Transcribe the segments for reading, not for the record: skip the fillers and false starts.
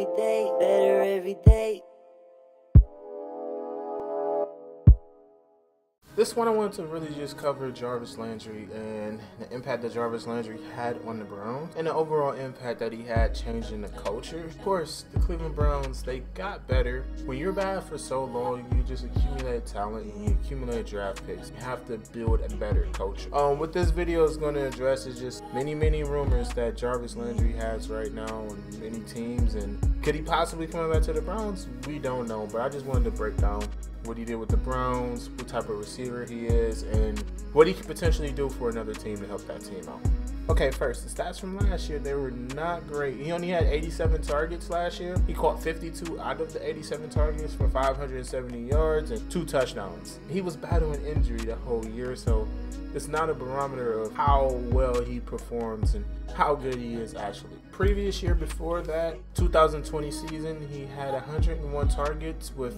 every day, better every day. This one I wanted to really just cover Jarvis Landry and the impact that Jarvis Landry had on the Browns and the overall impact that he had changing the culture. Of course, the Cleveland Browns, they got better. When you're bad for so long, you just accumulate talent and you accumulate draft picks. You have to build a better culture. What this video is going to address is just many rumors that Jarvis Landry has right now on many teams, and could he possibly come back to the Browns? We don't know, but I just wanted to break down what he did with the Browns, what type of receiver he is, and what he could potentially do for another team to help that team out. Okay, first, the stats from last year, they were not great. He only had 87 targets last year. He caught 52 out of the 87 targets for 570 yards and 2 touchdowns. He was battling injury the whole year, so it's not a barometer of how well he performs and how good he is actually. Previous year before that, 2020 season, he had 101 targets with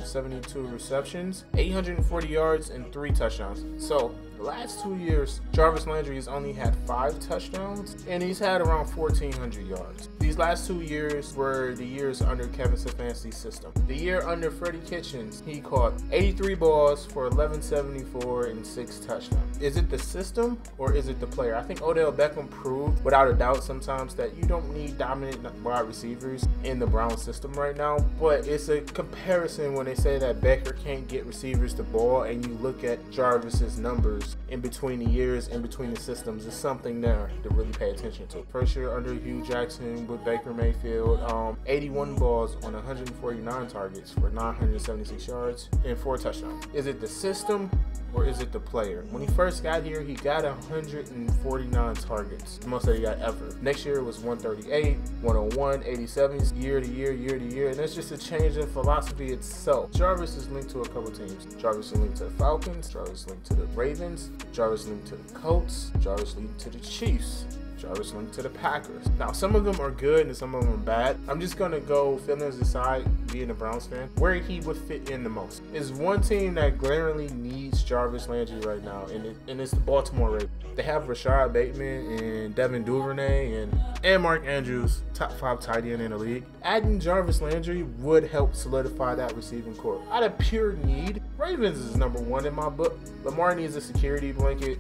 72 receptions, 840 yards, and 3 touchdowns. So the last 2 years, Jarvis Landry has only had 5 touchdowns, and he's had around 1,400 yards. These last 2 years were the years under Kevin Stefanski's system. The year under Freddie Kitchens, he caught 83 balls for 1174 and 6 touchdowns. Is it the system or is it the player? I think Odell Beckham proved without a doubt sometimes that you don't need dominant wide receivers in the Browns system right now, but it's a comparison when they say that Baker can't get receivers the ball, and you look at Jarvis's numbers in between the years, in between the systems. It's something there to really pay attention to. First year under Hugh Jackson with Baker Mayfield, 81 balls on 149 targets for 976 yards and 4 touchdowns. Is it the system or is it the player? When he first got here, he got 149 targets, the most that he got ever. Next year it was 138, 101, 87, year to year, and that's just a change in philosophy itself. Jarvis is linked to a couple teams. Jarvis is linked to the Falcons, Jarvis is linked to the Ravens, Jarvis is linked to the Colts, Jarvis is linked to the Chiefs, Jarvis linked to the Packers. Now, some of them are good and some of them are bad. I'm just going to go feelings aside, being a Browns fan, where he would fit in the most. Is one team that glaringly needs Jarvis Landry right now, and it's the Baltimore Ravens. They have Rashad Bateman and Devin Duvernay and Mark Andrews, top 5 tight end in the league. Adding Jarvis Landry would help solidify that receiving core. Out of pure need, Ravens is #1 in my book. Lamar needs a security blanket.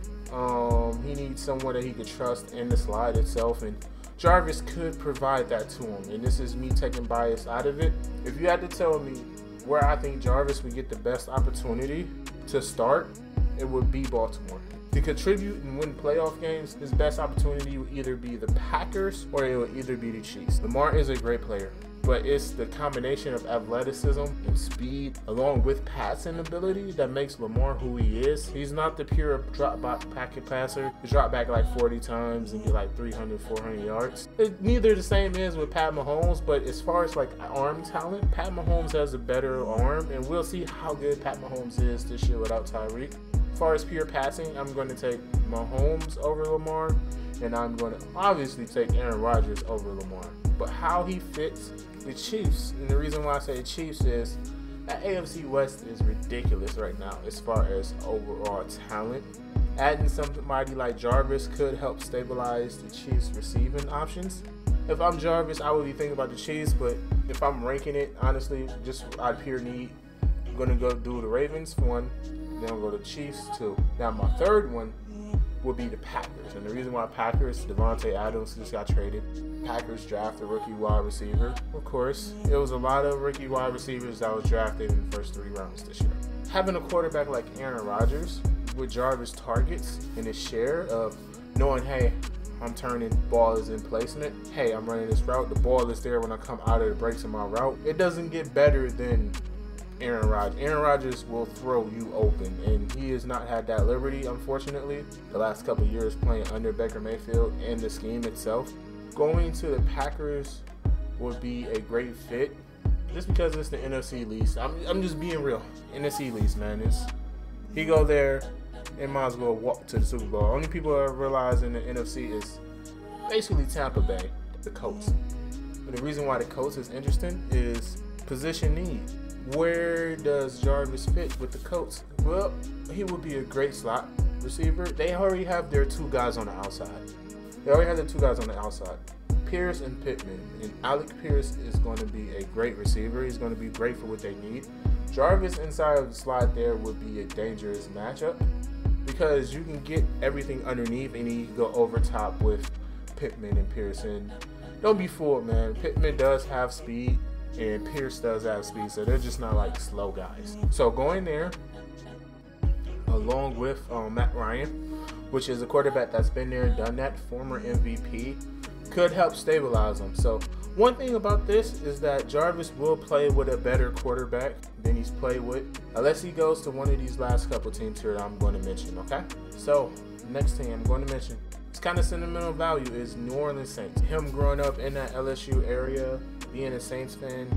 He needs someone that he could trust in the slide itself, and Jarvis could provide that to him. And this is me taking bias out of it. If you had to tell me where I think Jarvis would get the best opportunity to start, it would be Baltimore. To contribute and win playoff games, his best opportunity would either be the Packers or it would either be the Chiefs. Lamar is a great player, but it's the combination of athleticism and speed along with passing ability that makes Lamar who he is. He's not the pure drop back packet passer. He drop back like 40 times and get like 300, 400 yards. Neither the same is with Pat Mahomes, but as far as like arm talent, Pat Mahomes has a better arm, and we'll see how good Pat Mahomes is this year without Tyreek. As far as pure passing, I'm going to take Mahomes over Lamar, and I'm going to obviously take Aaron Rodgers over Lamar. But how he fits the Chiefs, and the reason why I say Chiefs is that AFC West is ridiculous right now as far as overall talent. Adding somebody like Jarvis could help stabilize the Chiefs' receiving options. If I'm Jarvis, I would be thinking about the Chiefs, but if I'm ranking it, honestly, just out of pure need, I'm going to go do the Ravens for 1, then I'll go to the Chiefs 2. Now my third one will be the Packers. And the reason why Packers, Devontae Adams just got traded. Packers drafted a rookie wide receiver. Of course, it was a lot of rookie wide receivers that was drafted in the first 3 rounds this year. Having a quarterback like Aaron Rodgers with Jarvis targets and his share of knowing, hey, I'm turning, ball is in placement. Hey, I'm running this route. The ball is there when I come out of the breaks in my route. It doesn't get better than Aaron Rodgers. Aaron Rodgers will throw you open, and he has not had that liberty, unfortunately, the last couple of years playing under Baker Mayfield and the scheme itself. Going to the Packers would be a great fit just because it's the NFC least. I'm just being real. NFC least, man. He go there and might as well walk to the Super Bowl. Only people that realize in the NFC is basically Tampa Bay, the Colts. But the reason why the Colts is interesting is position need. Where does Jarvis fit with the Colts? Well, he would be a great slot receiver. They already have their 2 guys on the outside. Pierce and Pittman. And Alec Pierce is going to be a great receiver. He's going to be great for what they need. Jarvis inside of the slot there would be a dangerous matchup because you can get everything underneath and you can go over top with Pittman and Pierce. And don't be fooled, man. Pittman does have speed and Pierce does have speed, so they're just not like slow guys. So going there along with Matt Ryan, which is a quarterback that's been there and done that, former MVP, could help stabilize them. So one thing about this is that Jarvis will play with a better quarterback than he's played with, unless he goes to one of these last couple teams here that I'm going to mention, okay? So next team I'm going to mention, it's kind of sentimental value, is New Orleans Saints. Him growing up in that LSU area, being a Saints fan,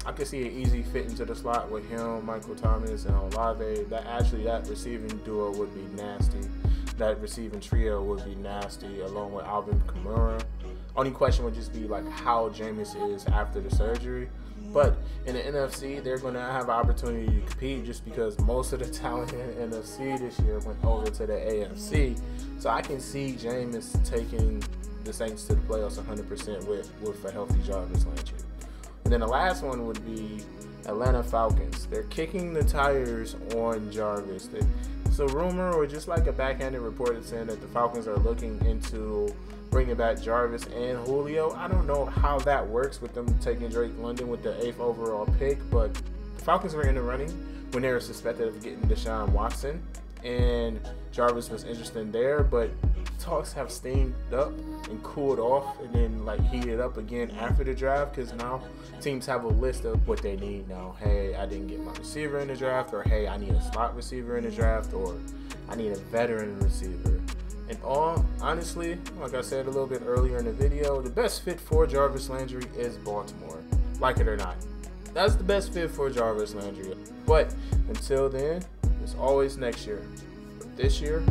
I could see an easy fit into the slot with him, Michael Thomas, and Olave. That receiving duo would be nasty. That receiving trio would be nasty, along with Alvin Kamara. Only question would just be like how Jameis is after the surgery. But in the NFC, they're going to have an opportunity to compete just because most of the talent in the NFC this year went over to the AFC. So I can see Jameis taking the Saints to the playoffs 100% with a healthy Jarvis Landry. And then the last one would be Atlanta Falcons. They're kicking the tires on Jarvis. It's a rumor or just like a backhanded report that's saying that the Falcons are looking into bringing back Jarvis and Julio. I don't know how that works with them taking Drake London with the 8th overall pick, but the Falcons were in the running when they were suspected of getting Deshaun Watson, and Jarvis was interested there, but talks have steamed up and cooled off and then like heated up again after the draft, because now teams have a list of what they need now. Hey, I didn't get my receiver in the draft, or hey, I need a slot receiver in the draft, or I need a veteran receiver. And honestly, like I said a little bit earlier in the video, the best fit for Jarvis Landry is Baltimore. Like it or not, that's the best fit for Jarvis Landry. But until then, it's always next year. But this year,